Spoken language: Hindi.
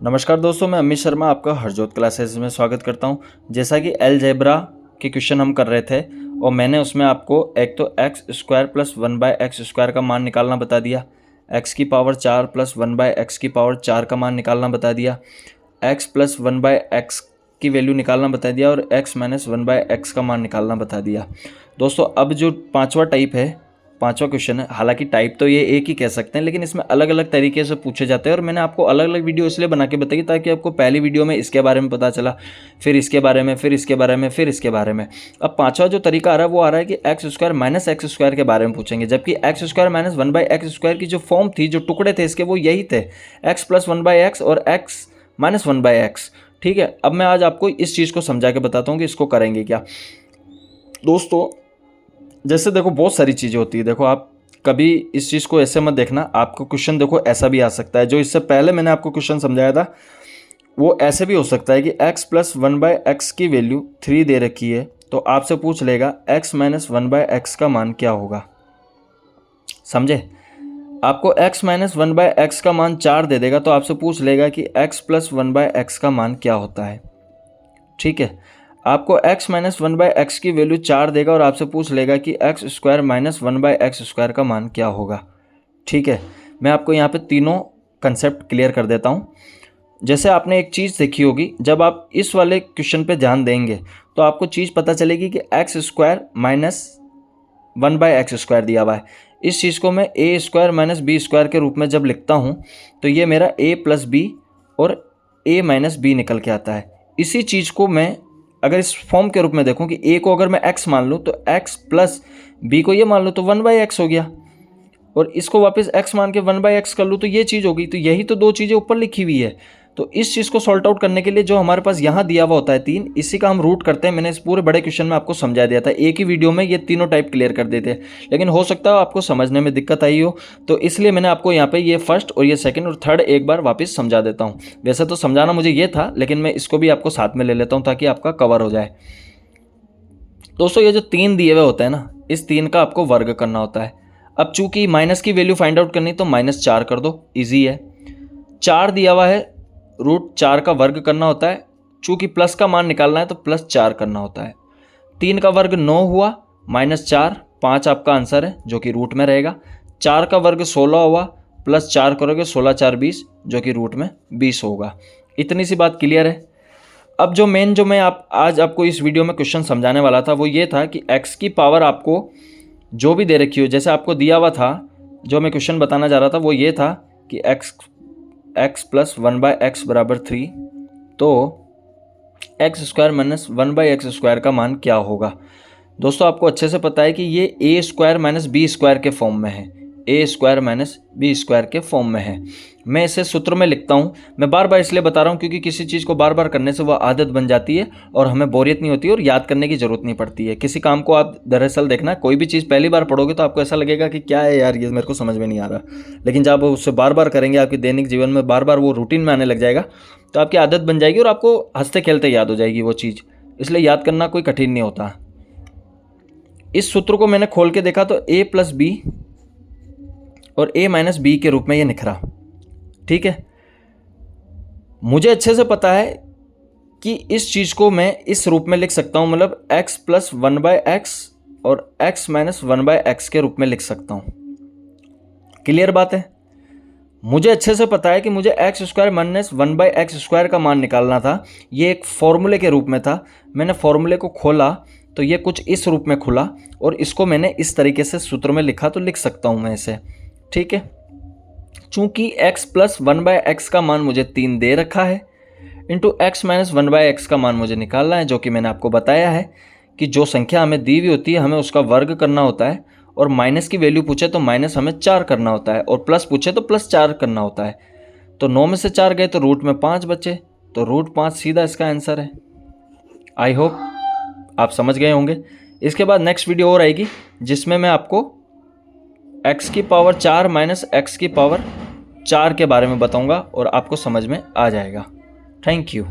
नमस्कार दोस्तों, मैं अमित शर्मा आपका हरजोत क्लासेस में स्वागत करता हूं। जैसा कि अलजेब्रा के क्वेश्चन हम कर रहे थे और मैंने उसमें आपको एक तो x square plus 1/x square का मान निकालना बता दिया, एक्स की पावर 4 प्लस 1/x की पावर 4 का मान निकालना बता दिया, एक्स प्लस 1/x की वैल्यू निकालना बता दिया और एक्स माइनस 1/x का मान निकालना बता दिया। दोस्तों अब जो पांचवा टाइप है, पांचवा क्वेश्चन है, हालांकि टाइप तो ये एक ही कह सकते हैं लेकिन इसमें अलग अलग तरीके से पूछे जाते हैं और मैंने आपको अलग अलग वीडियो इसलिए बना के बताई ताकि आपको पहली वीडियो में इसके बारे में पता चला, फिर इसके बारे में, फिर इसके बारे में, फिर इसके बारे में। अब पांचवा जो तरीका आ रहा है वो आ रहा है कि x square minus x square के बारे में पूछेंगे, जबकि x square minus 1/x square की जो फॉर्म थी, जो टुकड़े थे इसके, वो यही थे, एक्स प्लस 1/x और एक्स माइनस 1/x। ठीक है, अब मैं आज आपको इस चीज़ को समझा के बताता हूँ कि इसको करेंगे क्या। दोस्तों जैसे देखो बहुत सारी चीज़ें होती है, देखो आप कभी इस चीज़ को ऐसे मत देखना, आपको क्वेश्चन देखो ऐसा भी आ सकता है, जो इससे पहले मैंने आपको क्वेश्चन समझाया था वो ऐसे भी हो सकता है कि x प्लस 1/x की वैल्यू 3 दे रखी है तो आपसे पूछ लेगा x माइनस 1/x का मान क्या होगा। समझे? आपको x माइनस 1/x का मान 4 दे देगा तो आपसे पूछ लेगा कि x प्लस 1/x का मान क्या होता है। ठीक है, आपको x माइनस 1/x की वैल्यू 4 देगा और आपसे पूछ लेगा कि x square minus 1/x square का मान क्या होगा। ठीक है, मैं आपको यहाँ पे तीनों कंसेप्ट क्लियर कर देता हूँ। जैसे आपने एक चीज़ देखी होगी, जब आप इस वाले क्वेश्चन पे ध्यान देंगे तो आपको चीज़ पता चलेगी कि x square minus 1/x square दिया हुआ है। इस चीज़ को मैं ए स्क्वायर माइनस बी स्क्वायर के रूप में जब लिखता हूँ तो ये मेरा a प्लस बी और a माइनस बी निकल के आता है। इसी चीज़ को मैं अगर इस फॉर्म के रूप में देखूं कि a को अगर मैं x मान लूं तो x प्लस b को ये मान लूं तो 1/x हो गया, और इसको वापस x मान के 1/x कर लूं तो ये चीज़ हो गई। तो यही तो दो चीज़ें ऊपर लिखी हुई है। तो इस चीज़ को सॉल्ट आउट करने के लिए जो हमारे पास यहाँ दिया हुआ होता है 3, इसी का हम रूट करते हैं। मैंने इस पूरे बड़े क्वेश्चन में आपको समझा दिया था, एक ही वीडियो में ये तीनों टाइप क्लियर कर देते हैं, लेकिन हो सकता है आपको समझने में दिक्कत आई हो, तो इसलिए मैंने आपको यहाँ पे ये फर्स्ट और ये सेकंड और थर्ड एक बार वापस समझा देता हूँ। वैसे तो समझाना मुझे ये था, लेकिन मैं इसको भी आपको साथ में ले लेता हूँ ताकि आपका कवर हो जाए। दोस्तों ये जो 3 दिए हुए होते हैं ना, इस 3 का आपको वर्ग करना होता है। अब चूंकि माइनस की वैल्यू फाइंड आउट करनी तो -4 कर दो, इजी है। 4 दिया हुआ है, √4 का वर्ग करना होता है। चूंकि प्लस का मान निकालना है तो +4 करना होता है। 3 का वर्ग 9 हुआ, -4, 5 आपका आंसर है जो कि रूट में रहेगा। 4 का वर्ग 16 हुआ, +4 करोगे 16 4 20 जो कि रूट में 20 होगा। इतनी सी बात क्लियर है। अब जो मैं आज आपको इस वीडियो में क्वेश्चन समझाने वाला था वो ये था कि x की पावर आपको जो भी दे रखी हो, जैसे आपको दिया हुआ था, जो मैं क्वेश्चन बताना जा रहा था वो ये था कि x प्लस 1/x बराबर 3, तो x square minus 1/x square का मान क्या होगा। दोस्तों आपको अच्छे से पता है कि ये a square minus B square के फॉर्म में है, a square minus B square के फॉर्म में है। मैं इसे सूत्र में लिखता हूँ। मैं बार बार इसलिए बता रहा हूँ क्योंकि किसी चीज़ को बार बार करने से वह आदत बन जाती है और हमें बोरियत नहीं होती और याद करने की ज़रूरत नहीं पड़ती है। किसी काम को आप दरअसल देखना, कोई भी चीज़ पहली बार पढ़ोगे तो आपको ऐसा लगेगा कि क्या है यार, ये मेरे को समझ में नहीं आ रहा, लेकिन जब आप उससे बार बार करेंगे, आपके दैनिक जीवन में बार बार वो रूटीन में आने लग जाएगा तो आपकी आदत बन जाएगी और आपको हंसते खेलते याद हो जाएगी वो चीज़। इसलिए याद करना कोई कठिन नहीं होता। इस सूत्र को मैंने खोल के देखा तो a प्लस बी और a माइनस बी के रूप में ये निखरा। ठीक है, मुझे अच्छे से पता है कि इस चीज़ को मैं इस रूप में लिख सकता हूँ, मतलब x प्लस 1/x और x माइनस 1/x के रूप में लिख सकता हूँ। क्लियर बात है? मुझे अच्छे से पता है कि मुझे x square minus 1/x square का मान निकालना था। ये एक फॉर्मूले के रूप में था। मैंने फॉर्मूले को खोला तो ये कुछ इस रूप में खुला और इसको मैंने इस तरीके से सूत्र में लिखा, तो लिख सकता हूँ मैं इसे। ठीक है, चूंकि x प्लस 1/x का मान मुझे 3 दे रखा है, इंटू x माइनस 1/x का मान मुझे निकालना है, जो कि मैंने आपको बताया है कि जो संख्या हमें दी हुई होती है हमें उसका वर्ग करना होता है, और माइनस की वैल्यू पूछे तो माइनस हमें 4 करना होता है, और प्लस पूछे तो +4 करना होता है। तो 9 में से 4 गए तो रूट में 5 बचे, तो √5 सीधा इसका आंसर है। आई होप आप समझ गए होंगे। इसके बाद नेक्स्ट वीडियो और आएगी जिसमें मैं आपको x की पावर 4 माइनस x की पावर 4 के बारे में बताऊंगा और आपको समझ में आ जाएगा। Thank you.